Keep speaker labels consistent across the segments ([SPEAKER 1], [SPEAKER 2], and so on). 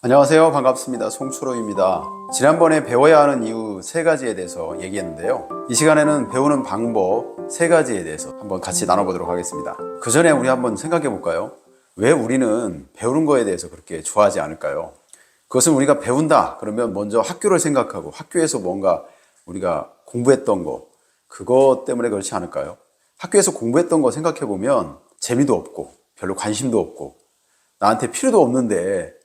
[SPEAKER 1] 안녕하세요. 반갑습니다. 송초로입니다. 지난번에 배워야 하는 이유 3가지에 대해서 얘기했는데요. 이 시간에는 배우는 방법 3가지에 대해서 한번 같이 나눠보도록 하겠습니다. 그 전에 우리 한번 생각해 볼까요? 왜 우리는 배우는 거에 대해서 그렇게 좋아하지 않을까요? 그것은 우리가 배운다 그러면 먼저 학교를 생각하고 학교에서 뭔가 우리가 공부했던 거 그것 때문에 그렇지 않을까요? 학교에서 공부했던 거 생각해 보면 재미도 없고 별로 관심도 없고 나한테 필요도 없는데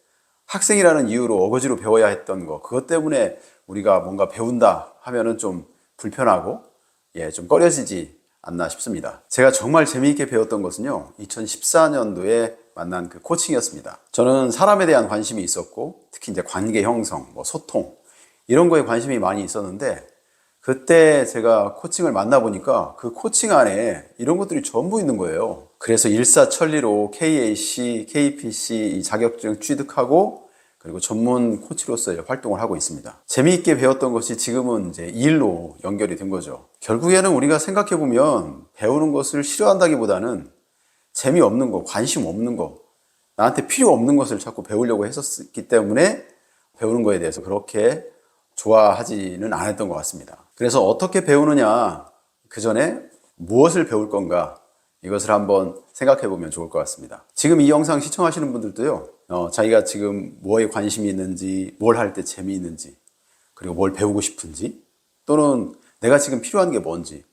[SPEAKER 1] 학생이라는 이유로 어거지로 배워야 했던 거 그것 때문에 우리가 뭔가 배운다 하면은 좀 불편하고 좀 꺼려지지 않나 싶습니다. 제가 정말 재미있게 배웠던 것은요 2014년도에 만난 그 코칭이었습니다. 저는 사람에 대한 관심이 있었고 특히 이제 관계 형성, 소통 이런 거에 관심이 많이 있었는데 그때 제가 코칭을 만나보니까 그 코칭 안에 이런 것들이 전부 있는 거예요. 그래서 일사천리로 KAC, KPC 이 자격증 취득하고 그리고 전문 코치로서의 활동을 하고 있습니다. 재미있게 배웠던 것이 지금은 이제 일로 연결이 된 거죠. 결국에는 우리가 생각해보면 배우는 것을 싫어한다기보다는 재미없는 거, 관심 없는 거, 나한테 필요 없는 것을 자꾸 배우려고 했었기 때문에 배우는 거에 대해서 그렇게 좋아하지는 않았던 것 같습니다. 그래서 어떻게 배우느냐, 그 전에 무엇을 배울 건가 이것을 한번 생각해 보면 좋을 것 같습니다. 지금 이 영상 시청하시는 분들도요, 자기가 지금 뭐에 관심이 있는지, 뭘 할 때 재미있는지, 그리고 뭘 배우고 싶은지, 또는 내가 지금 필요한 게 뭔지,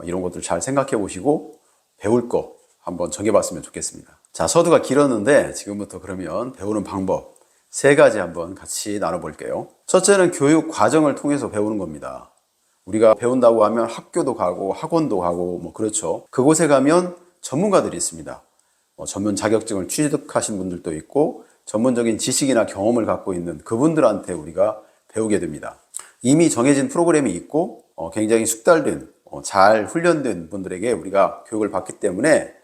[SPEAKER 1] 이런 것들 잘 생각해 보시고 배울 거 한번 정해봤으면 좋겠습니다. 자, 서두가 길었는데 지금부터 그러면 배우는 방법 3가지 한번 같이 나눠볼게요. 첫째는 교육 과정을 통해서 배우는 겁니다. 우리가 배운다고 하면 학교도 가고 학원도 가고 그렇죠. 그곳에 가면 전문가들이 있습니다. 전문 자격증을 취득하신 분들도 있고 전문적인 지식이나 경험을 갖고 있는 그분들한테 우리가 배우게 됩니다. 이미 정해진 프로그램이 있고 굉장히 숙달된 잘 훈련된 분들에게 우리가 교육을 받기 때문에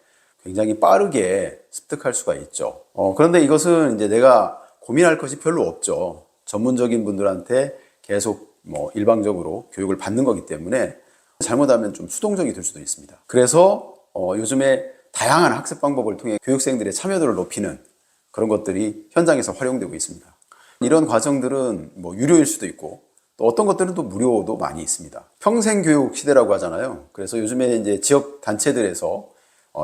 [SPEAKER 1] 굉장히 빠르게 습득할 수가 있죠. 그런데 이것은 이제 내가 고민할 것이 별로 없죠. 전문적인 분들한테 계속 일방적으로 교육을 받는 거기 때문에 잘못하면 좀 수동적이 될 수도 있습니다. 그래서 요즘에 다양한 학습 방법을 통해 교육생들의 참여도를 높이는 그런 것들이 현장에서 활용되고 있습니다. 이런 과정들은 유료일 수도 있고 또 어떤 것들은 또 무료도 많이 있습니다. 평생교육 시대라고 하잖아요. 그래서 요즘에 이제 지역 단체들에서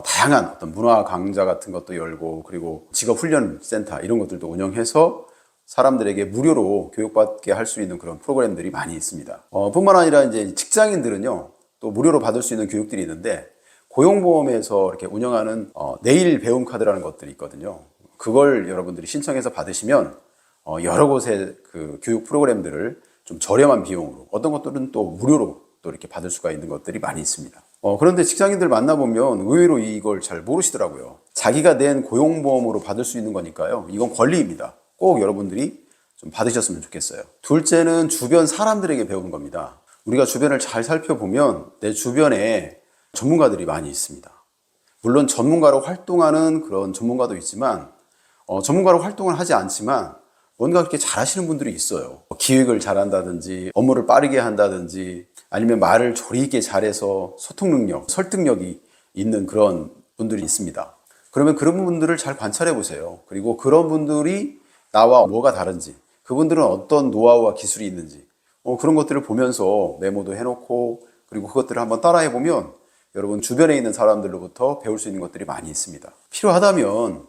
[SPEAKER 1] 다양한 어떤 문화 강좌 같은 것도 열고 그리고 직업훈련센터 이런 것들도 운영해서 사람들에게 무료로 교육받게 할 수 있는 그런 프로그램들이 많이 있습니다. 뿐만 아니라 이제 직장인들은요, 또 무료로 받을 수 있는 교육들이 있는데, 고용보험에서 이렇게 운영하는 내일 배움 카드라는 것들이 있거든요. 그걸 여러분들이 신청해서 받으시면 여러 곳의 그 교육 프로그램들을 좀 저렴한 비용으로, 어떤 것들은 또 무료로 또 이렇게 받을 수가 있는 것들이 많이 있습니다. 그런데 직장인들 만나보면 의외로 이걸 잘 모르시더라고요. 자기가 낸 고용보험으로 받을 수 있는 거니까요. 이건 권리입니다. 꼭 여러분들이 좀 받으셨으면 좋겠어요. 둘째는 주변 사람들에게 배우는 겁니다. 우리가 주변을 잘 살펴보면 내 주변에 전문가들이 많이 있습니다. 물론 전문가로 활동하는 그런 전문가도 있지만 전문가로 활동을 하지 않지만 뭔가 그렇게 잘하시는 분들이 있어요. 기획을 잘한다든지 업무를 빠르게 한다든지 아니면 말을 조리 있게 잘해서 소통 능력, 설득력이 있는 그런 분들이 있습니다. 그러면 그런 분들을 잘 관찰해 보세요. 그리고 그런 분들이 나와 뭐가 다른지, 그분들은 어떤 노하우와 기술이 있는지 그런 것들을 보면서 메모도 해놓고 그리고 그것들을 한번 따라해 보면 여러분 주변에 있는 사람들로부터 배울 수 있는 것들이 많이 있습니다. 필요하다면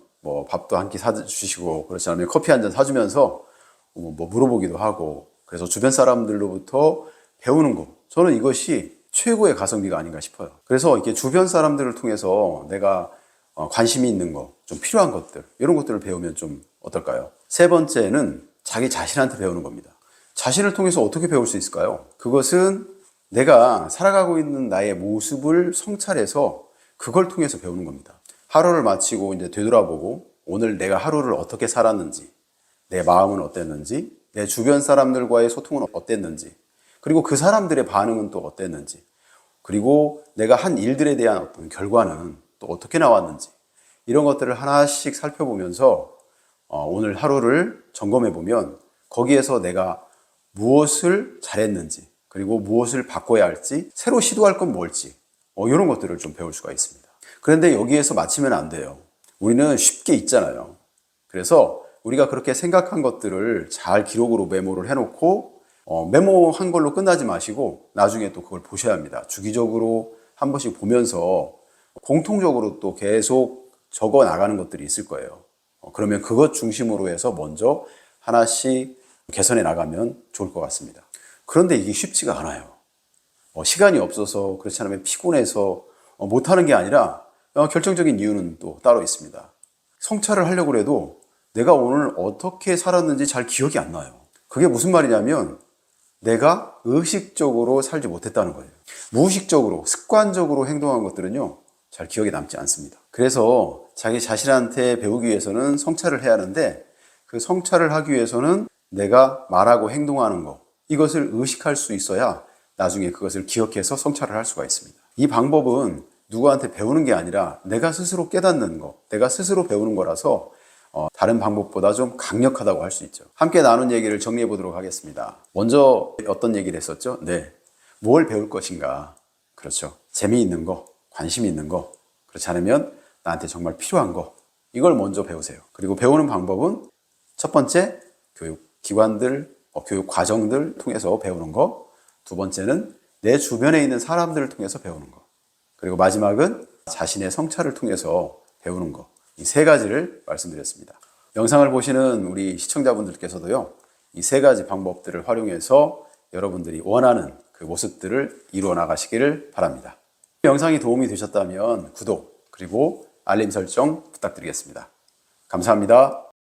[SPEAKER 1] 밥도 한 끼 사주시고 그렇지 않으면 커피 한 잔 사주면서 물어보기도 하고 그래서 주변 사람들로부터 배우는 거 저는 이것이 최고의 가성비가 아닌가 싶어요. 그래서 이렇게 주변 사람들을 통해서 내가 관심이 있는 거, 좀 필요한 것들 이런 것들을 배우면 좀 어떨까요? 3번째는 자기 자신한테 배우는 겁니다. 자신을 통해서 어떻게 배울 수 있을까요? 그것은 내가 살아가고 있는 나의 모습을 성찰해서 그걸 통해서 배우는 겁니다. 하루를 마치고 이제 되돌아보고 오늘 내가 하루를 어떻게 살았는지, 내 마음은 어땠는지, 내 주변 사람들과의 소통은 어땠는지, 그리고 그 사람들의 반응은 또 어땠는지, 그리고 내가 한 일들에 대한 어떤 결과는 또 어떻게 나왔는지, 이런 것들을 하나씩 살펴보면서 오늘 하루를 점검해 보면 거기에서 내가 무엇을 잘했는지, 그리고 무엇을 바꿔야 할지, 새로 시도할 건 뭘지, 이런 것들을 좀 배울 수가 있습니다. 그런데 여기에서 마치면 안 돼요. 우리는 쉽게 잊잖아요. 그래서 우리가 그렇게 생각한 것들을 잘 기록으로 메모를 해놓고 메모한 걸로 끝나지 마시고 나중에 또 그걸 보셔야 합니다. 주기적으로 한 번씩 보면서 공통적으로 또 계속 적어 나가는 것들이 있을 거예요. 그러면 그것 중심으로 해서 먼저 하나씩 개선해 나가면 좋을 것 같습니다. 그런데 이게 쉽지가 않아요. 시간이 없어서 그렇지 않으면 피곤해서 못하는 게 아니라 결정적인 이유는 또 따로 있습니다. 성찰을 하려고 해도 내가 오늘 어떻게 살았는지 잘 기억이 안 나요. 그게 무슨 말이냐면 내가 의식적으로 살지 못했다는 거예요. 무의식적으로 습관적으로 행동한 것들은요 잘 기억에 남지 않습니다. 그래서 자기 자신한테 배우기 위해서는 성찰을 해야 하는데 그 성찰을 하기 위해서는 내가 말하고 행동하는 것 이것을 의식할 수 있어야 나중에 그것을 기억해서 성찰을 할 수가 있습니다. 이 방법은 누구한테 배우는 게 아니라 내가 스스로 깨닫는 거, 내가 스스로 배우는 거라서 다른 방법보다 좀 강력하다고 할 수 있죠. 함께 나눈 얘기를 정리해 보도록 하겠습니다. 먼저 어떤 얘기를 했었죠? 네, 뭘 배울 것인가? 그렇죠. 재미있는 거, 관심 있는 거, 그렇지 않으면 나한테 정말 필요한 거 이걸 먼저 배우세요. 그리고 배우는 방법은 첫 번째, 교육 기관들, 교육 과정들 통해서 배우는 거. 두 번째는 내 주변에 있는 사람들을 통해서 배우는 거. 그리고 마지막은 자신의 성찰을 통해서 배우는 거. 이 세 가지를 말씀드렸습니다. 영상을 보시는 우리 시청자분들께서도요, 이 세 가지 방법들을 활용해서 여러분들이 원하는 그 모습들을 이루어 나가시기를 바랍니다. 영상이 도움이 되셨다면 구독, 그리고 알림 설정 부탁드리겠습니다. 감사합니다.